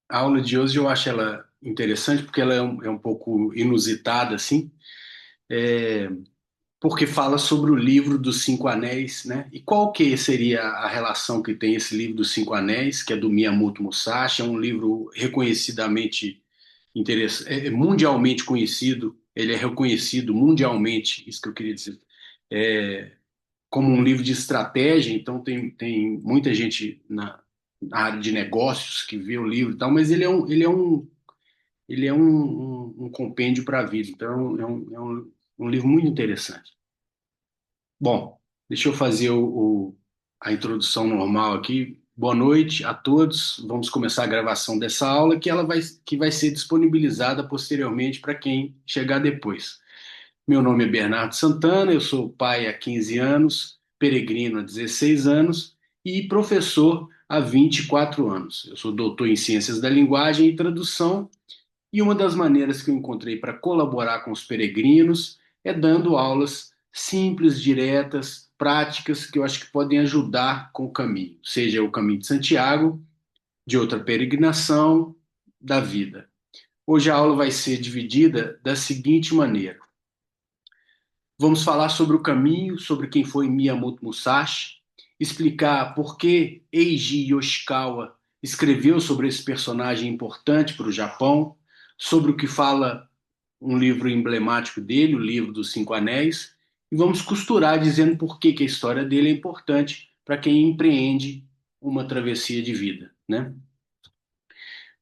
A aula de hoje eu acho ela interessante porque ela é um pouco inusitada, assim, é, porque fala sobre o livro dos Cinco Anéis, né? E qual que seria a relação que tem esse livro dos Cinco Anéis, que é do Miyamoto Musashi, é um livro reconhecidamente interessante, mundialmente conhecido, ele é reconhecido mundialmente, isso que eu queria dizer, é, como um livro de estratégia, então tem muita gente na área de negócios que vê o livro e tal, mas ele é um compêndio para a vida, então é um livro muito interessante. Bom, deixa eu fazer a introdução normal aqui. Boa noite a todos. Vamos começar a gravação dessa aula que vai ser disponibilizada posteriormente para quem chegar depois. Meu nome é Bernardo Santana, eu sou pai há 15 anos, peregrino há 16 anos e professor há 24 anos. Eu sou doutor em Ciências da Linguagem e Tradução. E uma das maneiras que eu encontrei para colaborar com os peregrinos é dando aulas simples, diretas, práticas, que eu acho que podem ajudar com o caminho, seja o caminho de Santiago, de outra peregrinação, da vida. Hoje a aula vai ser dividida da seguinte maneira: vamos falar sobre o caminho, sobre quem foi Miyamoto Musashi, explicar por que Eiji Yoshikawa escreveu sobre esse personagem importante para o Japão, sobre o que fala um livro emblemático dele, o livro dos Cinco Anéis, e vamos costurar dizendo por que a história dele é importante para quem empreende uma travessia de vida, né?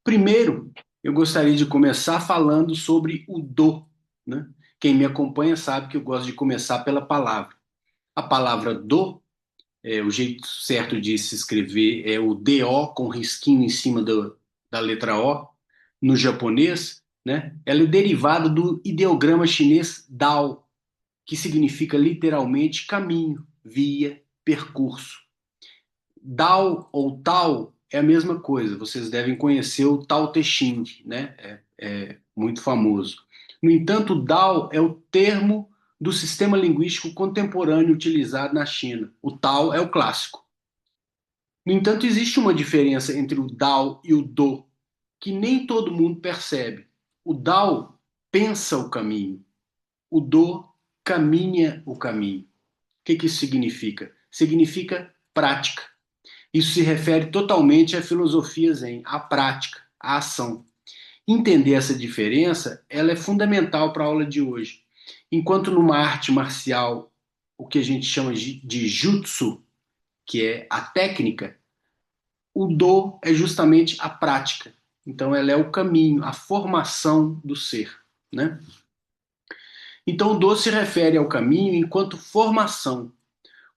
Primeiro, eu gostaria de começar falando sobre o do, né? Quem me acompanha sabe que eu gosto de começar pela palavra. A palavra do, o jeito certo de se escrever é o do com risquinho em cima da letra O no japonês, né? Ela é derivada do ideograma chinês dao, que significa literalmente caminho, via, percurso. Dao ou Tao é a mesma coisa. Vocês devem conhecer o Tao Te Ching, né? É muito famoso. No entanto, o Dao é o termo do sistema linguístico contemporâneo utilizado na China. O Tao é o clássico. No entanto, existe uma diferença entre o Dao e o Do, que nem todo mundo percebe. O Dao pensa o caminho, o Do caminha o caminho. O que isso significa? Significa prática. Isso se refere totalmente à filosofia Zen, à prática, à ação. Entender essa diferença, ela é fundamental para a aula de hoje. Enquanto numa arte marcial, o que a gente chama de jutsu, que é a técnica, o do é justamente a prática. Então ela é o caminho, a formação do ser, né? Então o do se refere ao caminho enquanto formação,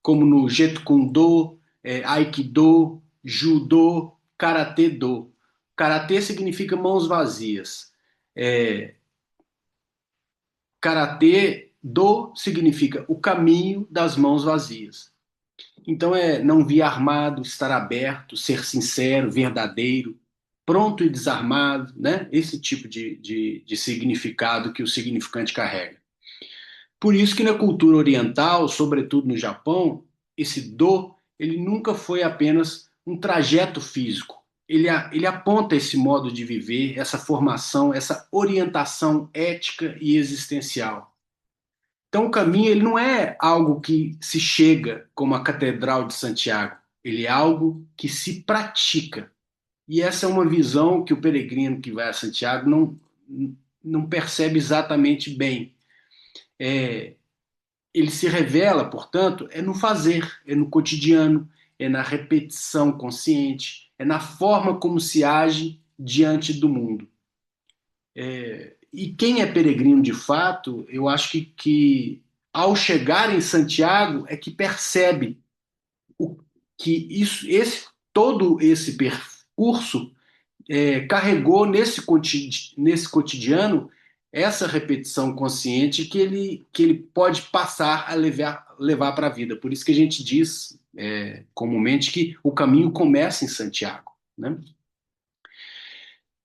como no Jeet Kune Do, Aikido, Judo, Karatê Do. Karatê significa mãos vazias. É, Karatê Do significa o caminho das mãos vazias. Então é não vir armado, estar aberto, ser sincero, verdadeiro, pronto e desarmado, né? Esse tipo de significado que o significante carrega. Por isso que na cultura oriental, sobretudo no Japão, esse do, ele nunca foi apenas um trajeto físico. Ele aponta esse modo de viver, essa formação, essa orientação ética e existencial. Então o caminho ele não é algo que se chega como a Catedral de Santiago, ele é algo que se pratica. E essa é uma visão que o peregrino que vai a Santiago não percebe exatamente bem. É, ele se revela, portanto, é no fazer, é no cotidiano, é na repetição consciente, é na forma como se age diante do mundo. E quem é peregrino de fato, eu acho que ao chegar em Santiago é que percebe o, que todo esse percurso carregou nesse cotidiano essa repetição consciente que ele pode passar a levar para a vida. Por isso que a gente diz comumente que o caminho começa em Santiago, né?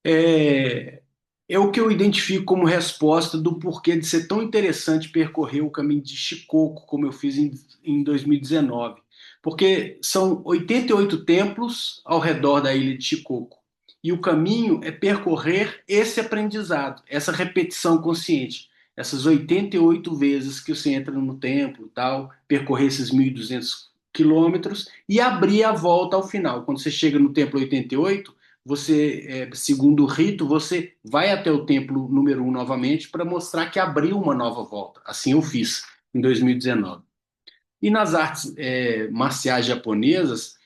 É, é o que eu identifico como resposta do porquê de ser tão interessante percorrer o caminho de Shikoku, como eu fiz em 2019. Porque são 88 templos ao redor da ilha de Shikoku. E o caminho é percorrer esse aprendizado, essa repetição consciente. Essas 88 vezes que você entra no templo, tal, percorrer esses 1.200 quilômetros e abrir a volta ao final. Quando você chega no templo 88, você, segundo o rito, você vai até o templo número 1 novamente para mostrar que abriu uma nova volta. Assim eu fiz em 2019. E nas artes marciais japonesas,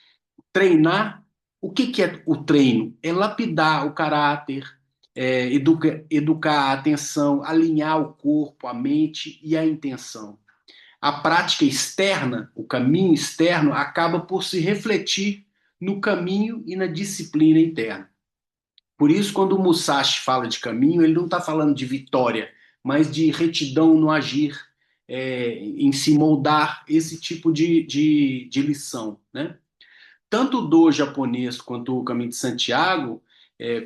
treinar, o que, que é o treino? É lapidar o caráter, educar a atenção, alinhar o corpo, a mente e a intenção. A prática externa, o caminho externo, acaba por se refletir no caminho e na disciplina interna. Por isso, quando o Musashi fala de caminho, ele não está falando de vitória, mas de retidão no agir, em se moldar, esse tipo de lição, né? Tanto o do japonês quanto o caminho de Santiago,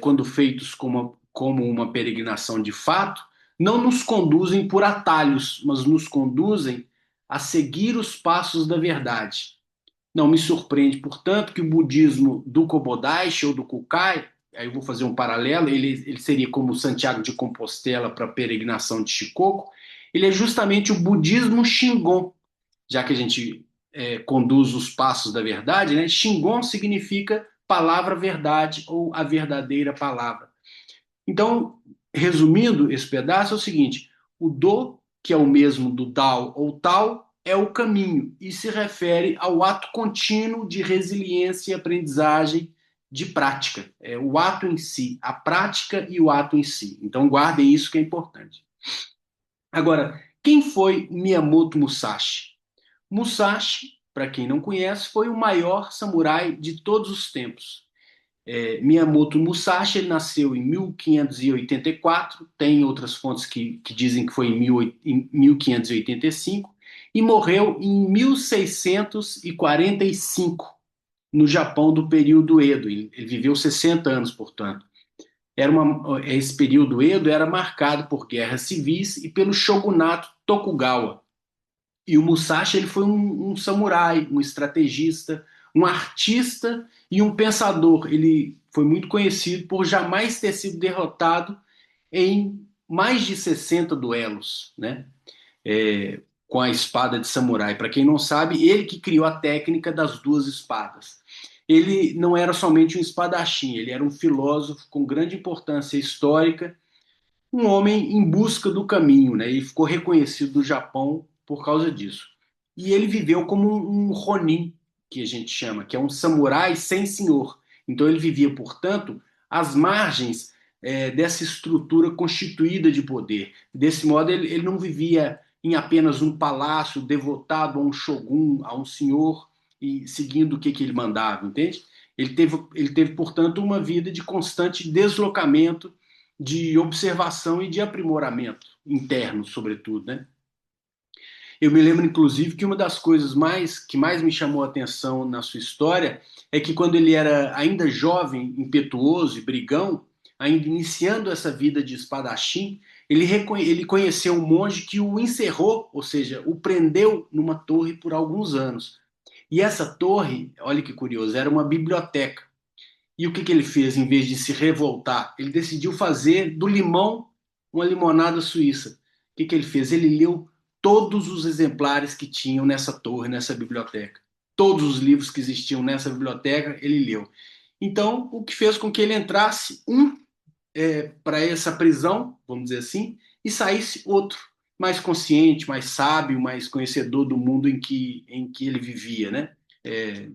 quando feitos como uma peregrinação de fato, não nos conduzem por atalhos, mas nos conduzem a seguir os passos da verdade. Não me surpreende, portanto, que o budismo do Kobodaishi ou do Kukai, aí eu vou fazer um paralelo, ele seria como o Santiago de Compostela para a peregrinação de Shikoku, ele é justamente o budismo Shingon, já que a gente conduz os passos da verdade, né? Shingon significa palavra verdade ou a verdadeira palavra. Então, resumindo esse pedaço, é o seguinte: o do, que é o mesmo do Dao ou Tao, é o caminho e se refere ao ato contínuo de resiliência e aprendizagem de prática. É o ato em si, a prática e o ato em si. Então, guardem isso que é importante. Agora, quem foi Miyamoto Musashi? Musashi, para quem não conhece, foi o maior samurai de todos os tempos. Miyamoto Musashi, ele nasceu em 1584, tem outras fontes que dizem que foi em 1585, e morreu em 1645, no Japão do período Edo. Ele viveu 60 anos, portanto. Esse período Edo era marcado por guerras civis e pelo shogunato Tokugawa. E o Musashi ele foi um samurai, um estrategista, um artista e um pensador. Ele foi muito conhecido por jamais ter sido derrotado em mais de 60 duelos, né? Com a espada de samurai. Para quem não sabe, ele que criou a técnica das duas espadas. Ele não era somente um espadachim, ele era um filósofo com grande importância histórica, um homem em busca do caminho, né? E ficou reconhecido no Japão por causa disso. E ele viveu como um ronin, que a gente chama, que é um samurai sem senhor. Então ele vivia, portanto, às margens dessa estrutura constituída de poder. Desse modo, ele não vivia em apenas um palácio devotado a um shogun, a um senhor, e seguindo o que ele mandava, entende? Ele teve, portanto, uma vida de constante deslocamento, de observação e de aprimoramento interno, sobretudo, né? Eu me lembro, inclusive, que uma das coisas que mais me chamou a atenção na sua história é que quando ele era ainda jovem, impetuoso e brigão, ainda iniciando essa vida de espadachim, ele conheceu um monge que o encerrou, ou seja, o prendeu numa torre por alguns anos. E essa torre, olha que curioso, era uma biblioteca. E o que ele fez em vez de se revoltar? Ele decidiu fazer do limão uma limonada suíça. O que ele fez? Ele leu todos os exemplares que tinham nessa torre, nessa biblioteca. Todos os livros que existiam nessa biblioteca, ele leu. Então, o que fez com que ele entrasse para essa prisão, vamos dizer assim, e saísse outro, mais consciente, mais sábio, mais conhecedor do mundo em que ele vivia, né?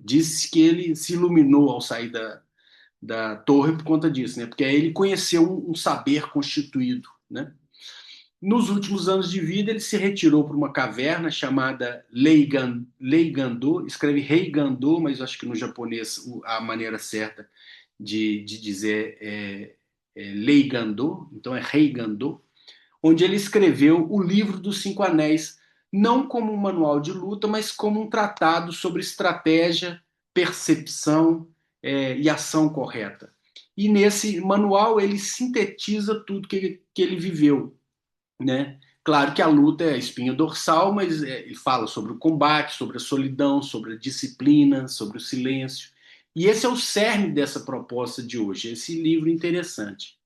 Diz que ele se iluminou ao sair da torre por conta disso, né? Porque aí ele conheceu um saber constituído, né? Nos últimos anos de vida, ele se retirou para uma caverna chamada Leigando, escreve Reigando, mas acho que no japonês a maneira certa de dizer Leigando, então é Reigando, onde ele escreveu o livro dos Cinco Anéis, não como um manual de luta, mas como um tratado sobre estratégia, percepção e ação correta. E nesse manual ele sintetiza tudo que ele viveu, né? Claro que a luta é a espinha dorsal, mas ele fala sobre o combate, sobre a solidão, sobre a disciplina, sobre o silêncio. E esse é o cerne dessa proposta de hoje, esse livro interessante.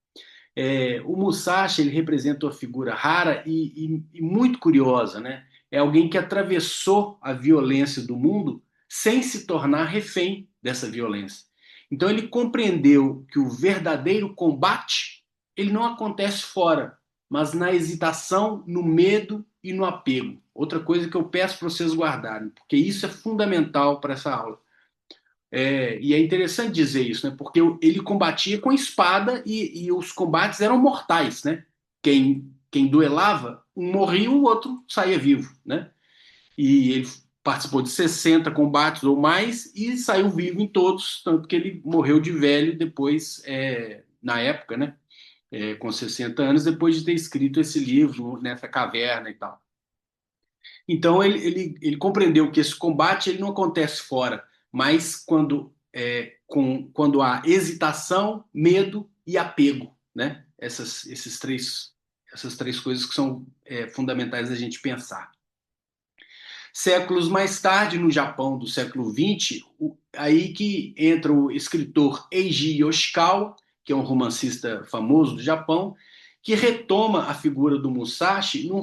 O Musashi ele representa uma figura rara e muito curiosa, né? É alguém que atravessou a violência do mundo sem se tornar refém dessa violência. Então ele compreendeu que o verdadeiro combate ele não acontece fora, mas na hesitação, no medo e no apego. Outra coisa que eu peço para vocês guardarem, porque isso é fundamental para essa aula. E é interessante dizer isso, né? Porque ele combatia com espada e os combates eram mortais, né? Quem duelava, um morria, o outro saía vivo, né? E ele participou de 60 combates ou mais e saiu vivo em todos, tanto que ele morreu de velho depois, na época, né? Com 60 anos, depois de ter escrito esse livro nessa caverna e tal. Então ele compreendeu que esse combate ele não acontece fora, mas quando há hesitação, medo e apego, né? Essas três coisas que são fundamentais da gente pensar. Séculos mais tarde, no Japão do século XX, aí que entra o escritor Eiji Yoshikawa, que é um romancista famoso do Japão, que retoma a figura do Musashi num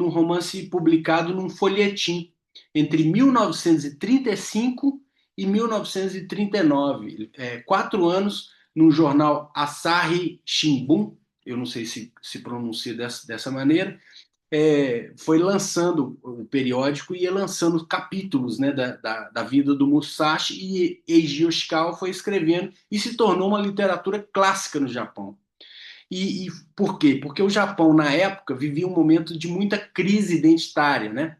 romance publicado num folhetim entre 1935 e 1939, 4 anos, no jornal Asahi Shimbun, eu não sei se pronuncia dessa maneira, foi lançando o periódico e ia lançando capítulos, né, da vida do Musashi, e Eiji Yoshikawa foi escrevendo e se tornou uma literatura clássica no Japão. E por quê? Porque o Japão, na época, vivia um momento de muita crise identitária, né?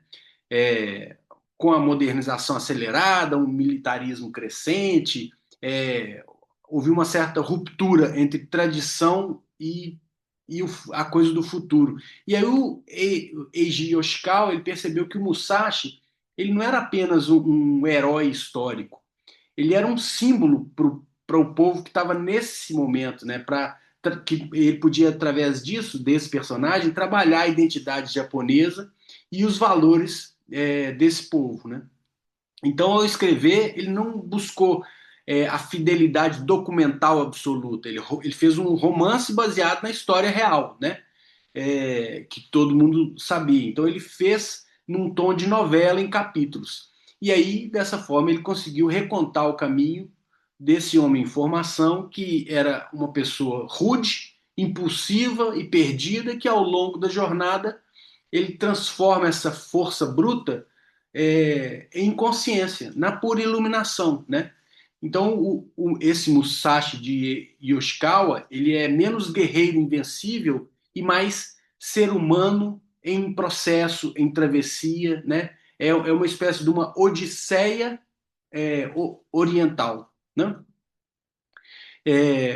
É, com a modernização acelerada, um militarismo crescente, houve uma certa ruptura entre tradição e a coisa do futuro. E aí o Eiji Yoshikawa ele percebeu que o Musashi ele não era apenas um herói histórico, ele era um símbolo para o povo que estava nesse momento, né? Que ele podia, através desse personagem, trabalhar a identidade japonesa e os valores desse povo, né? Então, ao escrever, ele não buscou a fidelidade documental absoluta. Ele fez um romance baseado na história real, né? Que todo mundo sabia. Então, ele fez num tom de novela em capítulos. E aí, dessa forma, ele conseguiu recontar o caminho desse homem em formação, que era uma pessoa rude, impulsiva e perdida, que ao longo da jornada ele transforma essa força bruta em consciência, na pura iluminação, né? Então, esse Musashi de Yoshikawa, ele é menos guerreiro invencível e mais ser humano em processo, em travessia, né? É uma espécie de uma odisseia oriental, né?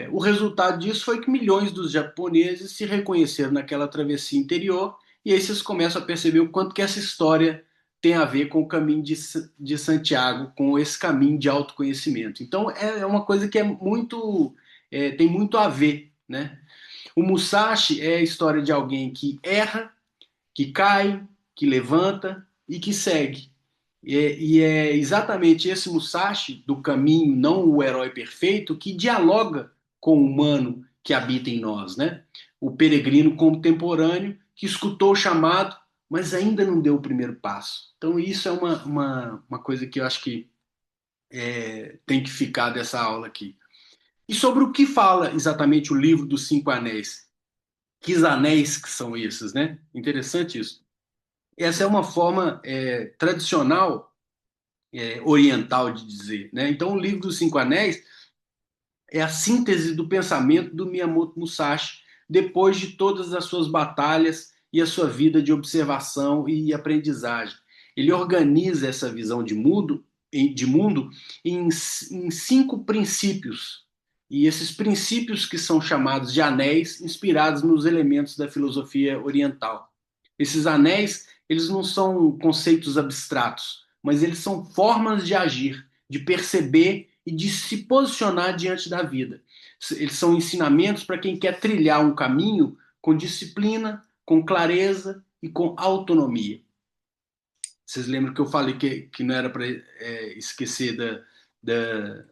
O resultado disso foi que milhões dos japoneses se reconheceram naquela travessia interior e aí vocês começam a perceber o quanto que essa história tem a ver com o caminho de Santiago, com esse caminho de autoconhecimento. Então é uma coisa que tem muito a ver, né? O Musashi é a história de alguém que erra, que cai, que levanta e que segue. E é exatamente esse Musashi do caminho, não o herói perfeito, que dialoga com o humano que habita em nós, né? O peregrino contemporâneo que escutou o chamado, mas ainda não deu o primeiro passo. Então, isso é uma coisa que eu acho que tem que ficar dessa aula aqui. E sobre o que fala exatamente o livro dos Cinco Anéis? Que anéis que são esses, né? Interessante isso. Essa é uma forma tradicional oriental de dizer, né? Então, o livro dos Cinco Anéis é a síntese do pensamento do Miyamoto Musashi depois de todas as suas batalhas e a sua vida de observação e aprendizagem. Ele organiza essa visão de mundo em 5 princípios. E esses princípios que são chamados de anéis, inspirados nos elementos da filosofia oriental. Esses anéis, eles não são conceitos abstratos, mas eles são formas de agir, de perceber e de se posicionar diante da vida. Eles são ensinamentos para quem quer trilhar um caminho com disciplina, com clareza e com autonomia. Vocês lembram que eu falei que não era para esquecer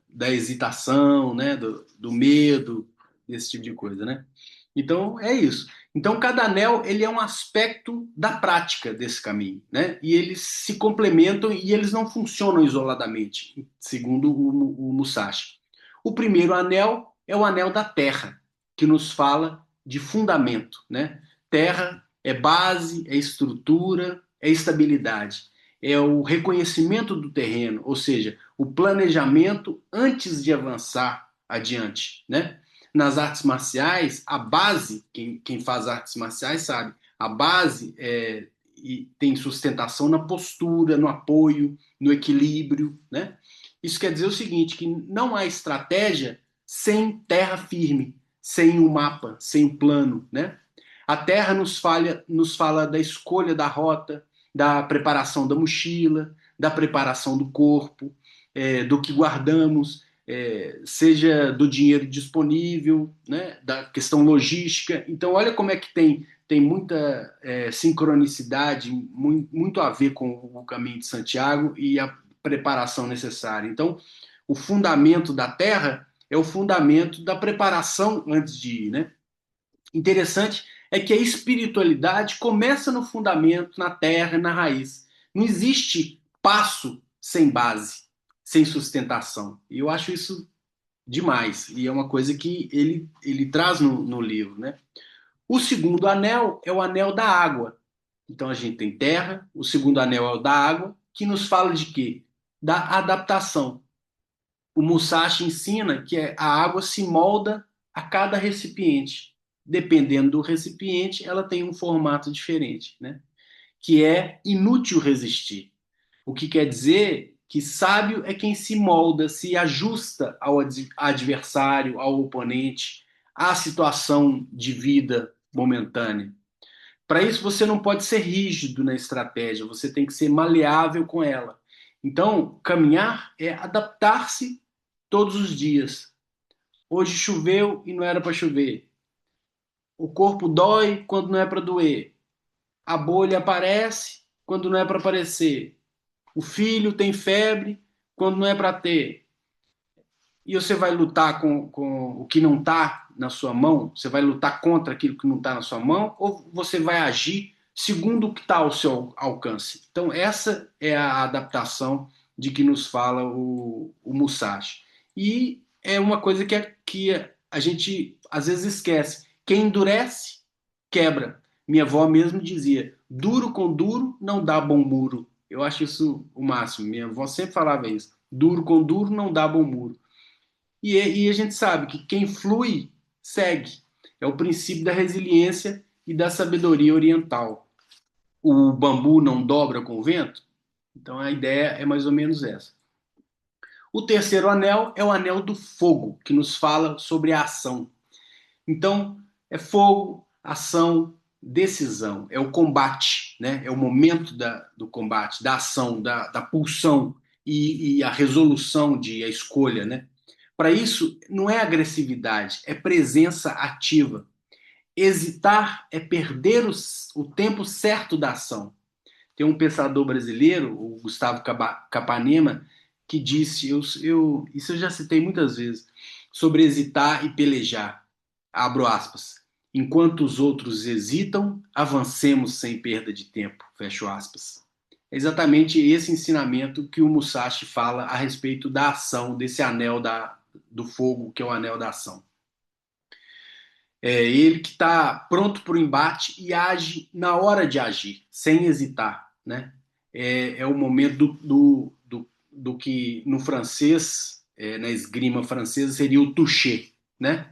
da hesitação, né? Do medo, desse tipo de coisa, né? Então, é isso. Então, cada anel ele é um aspecto da prática desse caminho, né? E eles se complementam e eles não funcionam isoladamente, segundo o Musashi. O primeiro anel é o anel da terra, que nos fala de fundamento, né? Terra é base, é estrutura, é estabilidade, é o reconhecimento do terreno, ou seja, o planejamento antes de avançar adiante, né? Nas artes marciais, a base, quem faz artes marciais sabe, a base e tem sustentação na postura, no apoio, no equilíbrio, né? Isso quer dizer o seguinte, que não há estratégia sem terra firme, sem o mapa, sem o plano, né? A terra nos fala da escolha da rota, da preparação da mochila, da preparação do corpo, do que guardamos, seja do dinheiro disponível, né, da questão logística. Então, olha como é que tem muita sincronicidade, muito a ver com o caminho de Santiago e a preparação necessária. Então, o fundamento da terra é o fundamento da preparação antes de ir, né? Interessante é que a espiritualidade começa no fundamento, na terra, na raiz. Não existe passo sem base, sem sustentação. E eu acho isso demais. E é uma coisa que ele traz no livro, né? O segundo anel é o anel da água. Então a gente tem terra, o segundo anel é o da água, que nos fala de quê? Da adaptação. O Musashi ensina que a água se molda a cada recipiente. Dependendo do recipiente, ela tem um formato diferente, né? Que é inútil resistir. O que quer dizer que sábio é quem se molda, se ajusta ao adversário, ao oponente, à situação de vida momentânea. Para isso, você não pode ser rígido na estratégia, você tem que ser maleável com ela. Então, caminhar é adaptar-se todos os dias. Hoje choveu e não era para chover. O corpo dói quando não é para doer. A bolha aparece quando não é para aparecer. O filho tem febre quando não é para ter. E você vai lutar com o que não está na sua mão? Você vai lutar contra aquilo que não está na sua mão? Ou você vai agir segundo o que está ao seu alcance? Então, essa é a adaptação de que nos fala o Musashi. E é uma coisa que a gente às vezes esquece. Quem endurece, quebra. Minha avó mesmo dizia: duro com duro não dá bom muro. Eu acho isso o máximo. Minha avó sempre falava isso. Duro com duro não dá bom muro. E a gente sabe que quem flui, segue. É o princípio da resiliência e da sabedoria oriental. O bambu não dobra com o vento? Então a ideia é mais ou menos essa. O terceiro anel é o anel do fogo, que nos fala sobre a ação. Então, é fogo, ação, decisão, é o combate, né? É o momento do combate, da ação, da pulsão e a resolução a escolha, né? Para isso, não é agressividade, é presença ativa. Hesitar é perder o tempo certo da ação. Tem um pensador brasileiro, o Gustavo Capanema, que disse, isso eu já citei muitas vezes, sobre hesitar e pelejar. Abro aspas. Enquanto os outros hesitam, avancemos sem perda de tempo. Fecho aspas. É exatamente esse ensinamento que o Musashi fala a respeito da ação, desse anel do fogo, que é o anel da ação. É ele que está pronto para o embate e age na hora de agir, sem hesitar, né? É o momento do que no francês, na esgrima francesa, seria o toucher, né?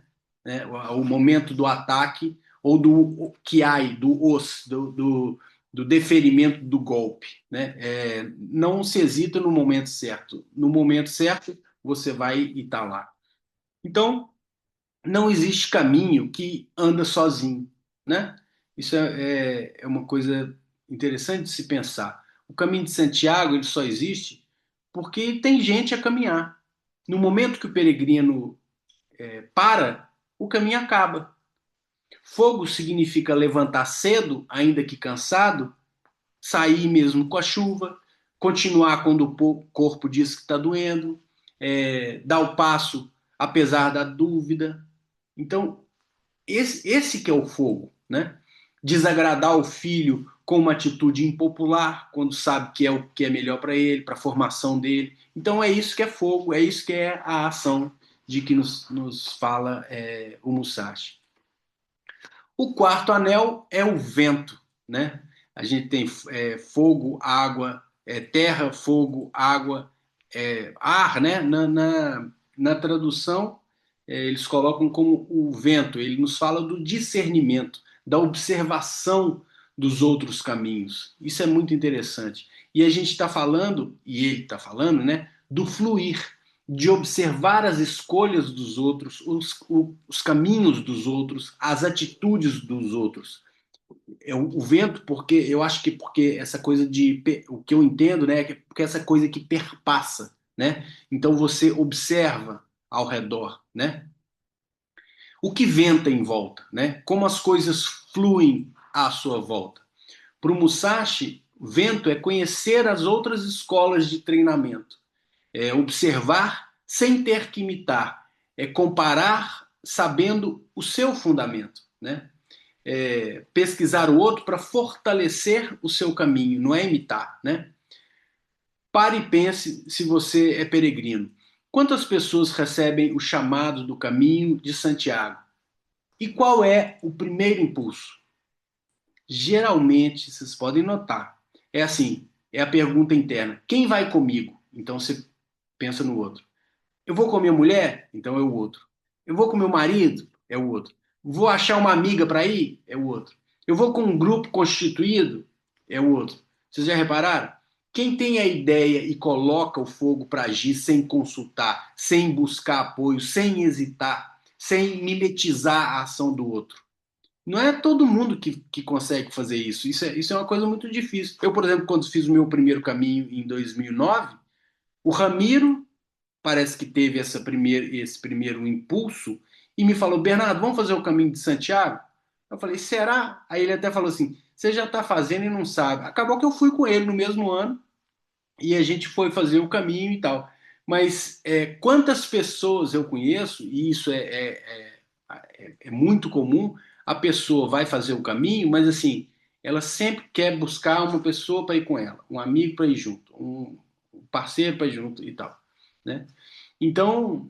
O momento do ataque ou do kiai, do deferimento do golpe, né? Não se hesita no momento certo. No momento certo, você vai e está lá. Então, não existe caminho que anda sozinho, né? Isso é uma coisa interessante de se pensar. O caminho de Santiago ele só existe porque tem gente a caminhar. No momento que o peregrino para, o caminho acaba. Fogo significa levantar cedo, ainda que cansado, sair mesmo com a chuva, continuar quando o corpo diz que está doendo, dar o passo apesar da dúvida. Então, esse que é o fogo, né? Desagradar o filho com uma atitude impopular, quando sabe que é o que é melhor para ele, para a formação dele. Então é isso que é fogo, é isso que é a ação de que nos fala o Musashi. O quarto anel é o vento, né? A gente tem fogo, água, terra, fogo, água, ar, né? Na tradução, eles colocam como o vento, ele nos fala do discernimento, da observação dos outros caminhos. Isso é muito interessante. E a gente está falando, e ele está falando, né? Do fluir, de observar as escolhas dos outros, os caminhos dos outros, as atitudes dos outros. O vento, porque eu acho que porque essa coisa de o que eu entendo, né, é porque essa coisa que perpassa, né? Então você observa ao redor, né? O que venta em volta, né? Como as coisas fluem à sua volta. Para o Musashi, vento é conhecer as outras escolas de treinamento, observar sem ter que imitar, comparar sabendo o seu fundamento, né? Pesquisar o outro para fortalecer o seu caminho, não é imitar, né? Pare e pense se você é peregrino. Quantas pessoas recebem o chamado do caminho de Santiago? E qual é o primeiro impulso? Geralmente, vocês podem notar, é assim, é a pergunta interna. Quem vai comigo? Então você pensa no outro. Eu vou com a minha mulher? Então é o outro. Eu vou com meu marido? É o outro. Vou achar uma amiga para ir? É o outro. Eu vou com um grupo constituído? É o outro. Vocês já repararam? Quem tem a ideia e coloca o fogo para agir sem consultar, sem buscar apoio, sem hesitar, sem mimetizar a ação do outro? Não é todo mundo que consegue fazer isso. Isso é uma coisa muito difícil. Eu, por exemplo, quando fiz o meu primeiro caminho em 2009, o Ramiro parece que teve esse primeiro impulso e me falou: Bernardo, vamos fazer o caminho de Santiago? Eu falei: será? Aí ele até falou assim: você já está fazendo e não sabe. Acabou que eu fui com ele no mesmo ano e a gente foi fazer o caminho e tal. Mas quantas pessoas eu conheço, e isso é muito comum, a pessoa vai fazer o caminho, mas assim, ela sempre quer buscar uma pessoa para ir com ela, um amigo para ir junto, um parceiro para ir junto e tal, né? Então,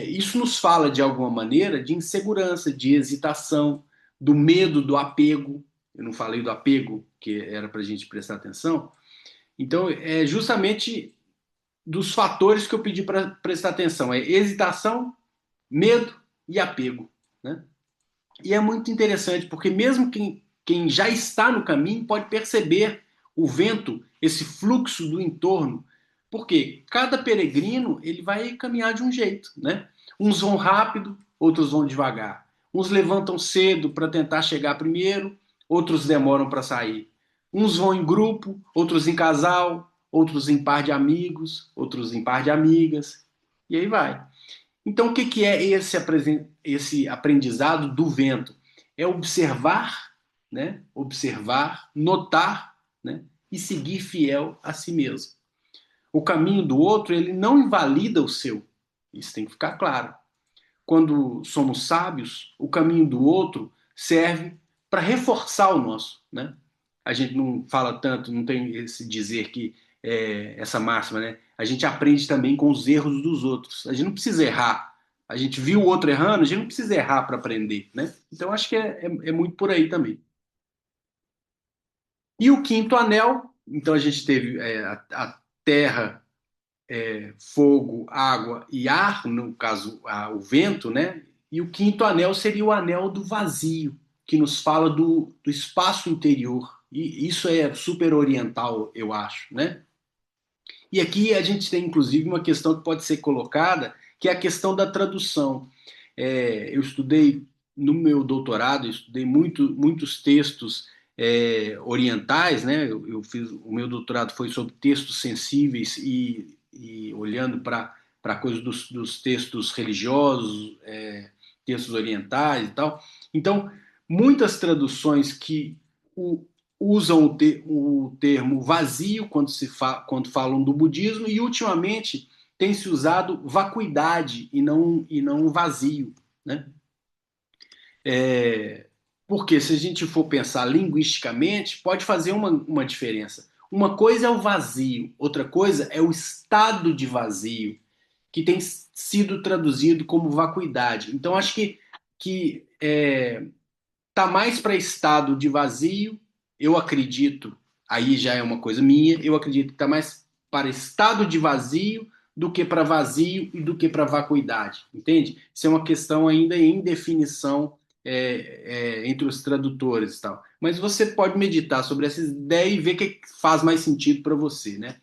isso nos fala de alguma maneira de insegurança, de hesitação, do medo, do apego. Eu não falei do apego, que era para a gente prestar atenção. Então, é justamente dos fatores que eu pedi para prestar atenção: é hesitação, medo e apego, né? E é muito interessante, porque mesmo quem já está no caminho pode perceber o vento, esse fluxo do entorno, porque cada peregrino ele vai caminhar de um jeito, né? Uns vão rápido, outros vão devagar. Uns levantam cedo para tentar chegar primeiro, outros demoram para sair. Uns vão em grupo, outros em casal, outros em par de amigos, outros em par de amigas, e aí vai. Então, o que que é esse aprendizado do vento? É observar, né? Observar, notar, né? E seguir fiel a si mesmo. O caminho do outro, ele não invalida o seu. Isso tem que ficar claro. Quando somos sábios, o caminho do outro serve para reforçar o nosso, né? A gente não fala tanto, não tem esse dizer que essa máxima, né? A gente aprende também com os erros dos outros. A gente não precisa errar. A gente viu o outro errando, a gente não precisa errar para aprender, né? Então acho que é muito por aí também. E o quinto anel, então a gente teve a terra, fogo, água e ar, no caso o vento, né? E o quinto anel seria o anel do vazio, que nos fala do espaço interior. E isso é super oriental, eu acho, né? E aqui a gente tem inclusive uma questão que pode ser colocada, que é a questão da tradução. Eu estudei no meu doutorado, eu estudei muitos textos orientais, né? Eu fiz o meu doutorado foi sobre textos sensíveis e olhando para coisas dos textos religiosos, textos orientais e tal. Então, Muitas traduções que o- usam o termo vazio quando falam do budismo, e ultimamente tem se usado vacuidade e não vazio, né? É, porque se a gente for pensar linguisticamente, pode fazer uma diferença. Uma coisa é o vazio, outra coisa é o estado de vazio, que tem sido traduzido como vacuidade. Então, acho que tá mais para estado de vazio, eu acredito, aí já é uma coisa minha, eu acredito que tá mais para estado de vazio do que para vazio e do que para vacuidade, entende? Isso é uma questão ainda em definição entre os tradutores e tal. Mas você pode meditar sobre essa ideia e ver o que faz mais sentido para você, né?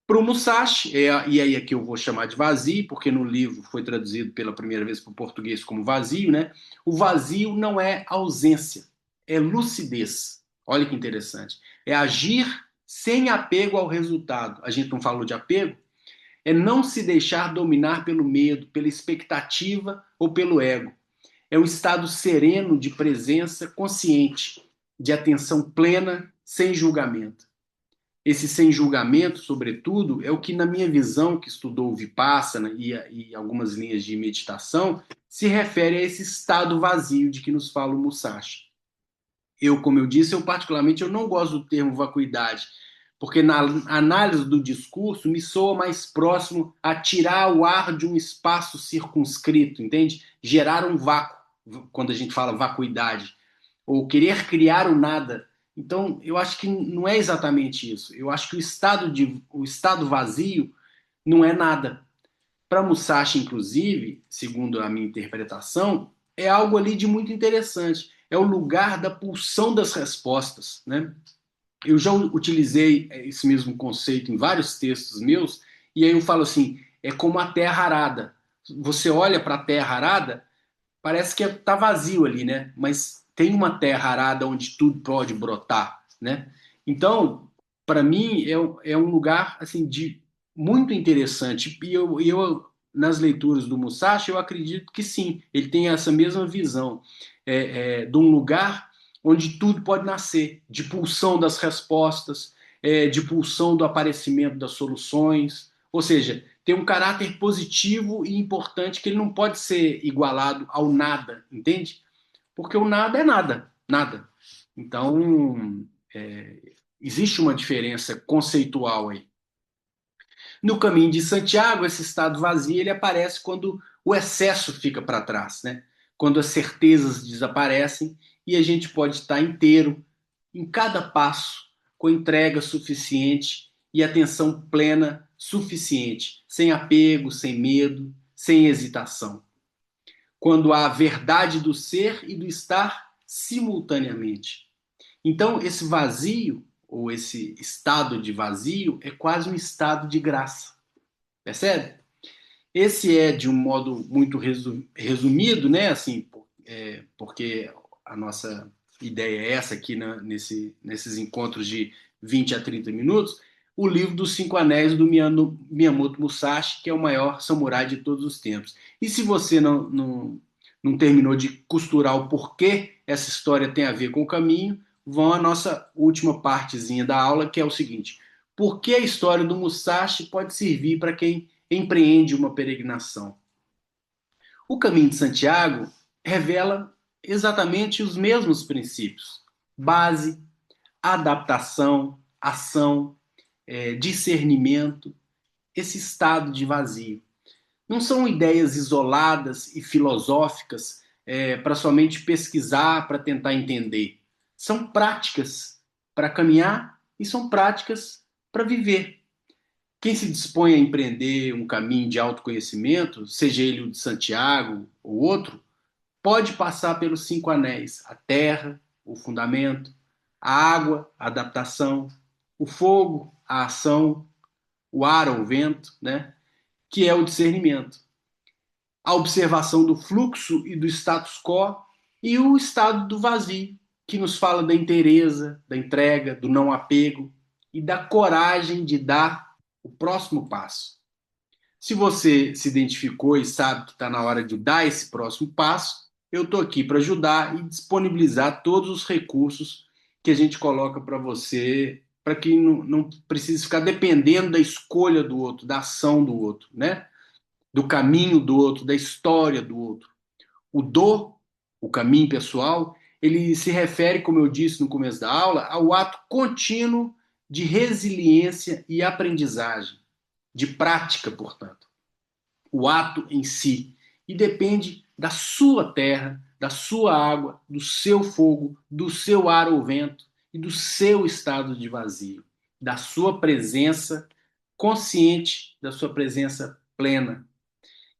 Para o Musashi, e aí aqui eu vou chamar de vazio, porque no livro foi traduzido pela primeira vez para o português como vazio, né? O vazio não é ausência, é lucidez. Olha que interessante. É agir sem apego ao resultado. A gente não falou de apego? É não se deixar dominar pelo medo, pela expectativa ou pelo ego. É um estado sereno de presença consciente, de atenção plena, sem julgamento. Esse sem julgamento, sobretudo, é o que, na minha visão, que estudou o Vipassana e algumas linhas de meditação, se refere a esse estado vazio de que nos fala o Musashi. Eu, como eu disse, eu não gosto do termo vacuidade, porque na análise do discurso me soa mais próximo a tirar o ar de um espaço circunscrito, entende? Gerar um vácuo, quando a gente fala vacuidade, ou querer criar o nada. Então, eu acho que não é exatamente isso. Eu acho que o estado vazio não é nada. Para Musashi, inclusive, segundo a minha interpretação, é algo ali de muito interessante. É o lugar da pulsão das respostas, né? Eu já utilizei esse mesmo conceito em vários textos meus, e aí eu falo assim: é como a terra arada. Você olha para a terra arada, parece que está vazio ali, né? Mas tem uma terra arada onde tudo pode brotar, né? Então, para mim, é um lugar assim de muito interessante. E eu nas leituras do Musashi, eu acredito que sim, ele tem essa mesma visão de um lugar onde tudo pode nascer, de pulsão das respostas, de pulsão do aparecimento das soluções. Ou seja, tem um caráter positivo e importante que ele não pode ser igualado ao nada, entende? Porque o nada é nada, nada. Então, existe uma diferença conceitual aí. No caminho de Santiago, esse estado vazio ele aparece quando o excesso fica para trás, né? Quando as certezas desaparecem e a gente pode estar inteiro em cada passo, com entrega suficiente e atenção plena suficiente, sem apego, sem medo, sem hesitação. Quando há a verdade do ser e do estar simultaneamente. Então, esse vazio, ou esse estado de vazio, é quase um estado de graça. Percebe? Esse é, de um modo muito resumido, né? Assim, porque a nossa ideia é essa aqui nesses encontros de 20 a 30 minutos, o livro dos Cinco Anéis do Miyamoto Musashi, que é o maior samurai de todos os tempos. E se você não terminou de costurar o porquê essa história tem a ver com o caminho, vão à nossa última partezinha da aula, que é o seguinte: por que a história do Musashi pode servir para quem empreende uma peregrinação? O Caminho de Santiago revela exatamente os mesmos princípios: base, adaptação, ação, discernimento, esse estado de vazio. Não são ideias isoladas e filosóficas para somente pesquisar, para tentar entender. São práticas para caminhar e são práticas para viver. Quem se dispõe a empreender um caminho de autoconhecimento, seja ele o de Santiago ou outro, pode passar pelos cinco anéis: a terra, o fundamento, a água, a adaptação, o fogo, a ação, o ar ou o vento, né? Que é o discernimento. A observação do fluxo e do status quo e o estado do vazio, que nos fala da inteireza, da entrega, do não apego e da coragem de dar o próximo passo. Se você se identificou e sabe que está na hora de dar esse próximo passo, eu estou aqui para ajudar e disponibilizar todos os recursos que a gente coloca para você, para que não precise ficar dependendo da escolha do outro, da ação do outro, né? Do caminho do outro, da história do outro. O caminho pessoal, ele se refere, como eu disse no começo da aula, ao ato contínuo de resiliência e aprendizagem, de prática, portanto. O ato em si. E depende da sua terra, da sua água, do seu fogo, do seu ar ou vento e do seu estado de vazio, da sua presença consciente, da sua presença plena.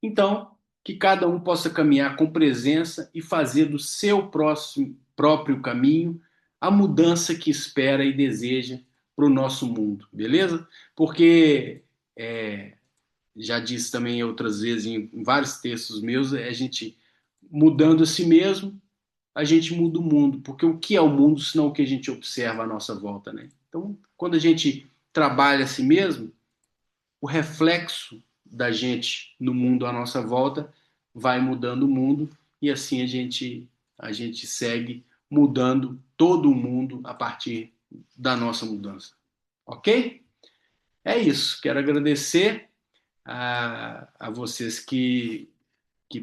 Então, que cada um possa caminhar com presença e fazer do seu próprio caminho a mudança que espera e deseja para o nosso mundo, beleza? Porque, já disse também outras vezes em vários textos meus, a gente mudando a si mesmo, a gente muda o mundo, porque o que é o mundo senão o que a gente observa à nossa volta, né? Então, quando a gente trabalha a si mesmo, o reflexo da gente no mundo à nossa volta vai mudando o mundo e assim a gente segue mudando todo o mundo a partir da nossa mudança. Ok? É isso. Quero agradecer a vocês que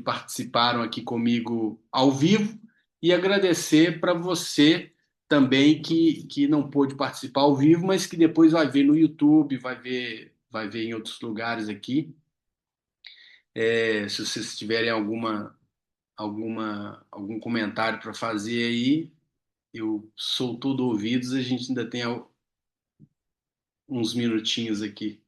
participaram aqui comigo ao vivo e agradecer para você também que não pôde participar ao vivo, mas que depois vai ver no YouTube, vai ver em outros lugares aqui. Se vocês tiverem algum comentário para fazer aí, eu sou todo ouvidos. A gente ainda tem uns minutinhos aqui.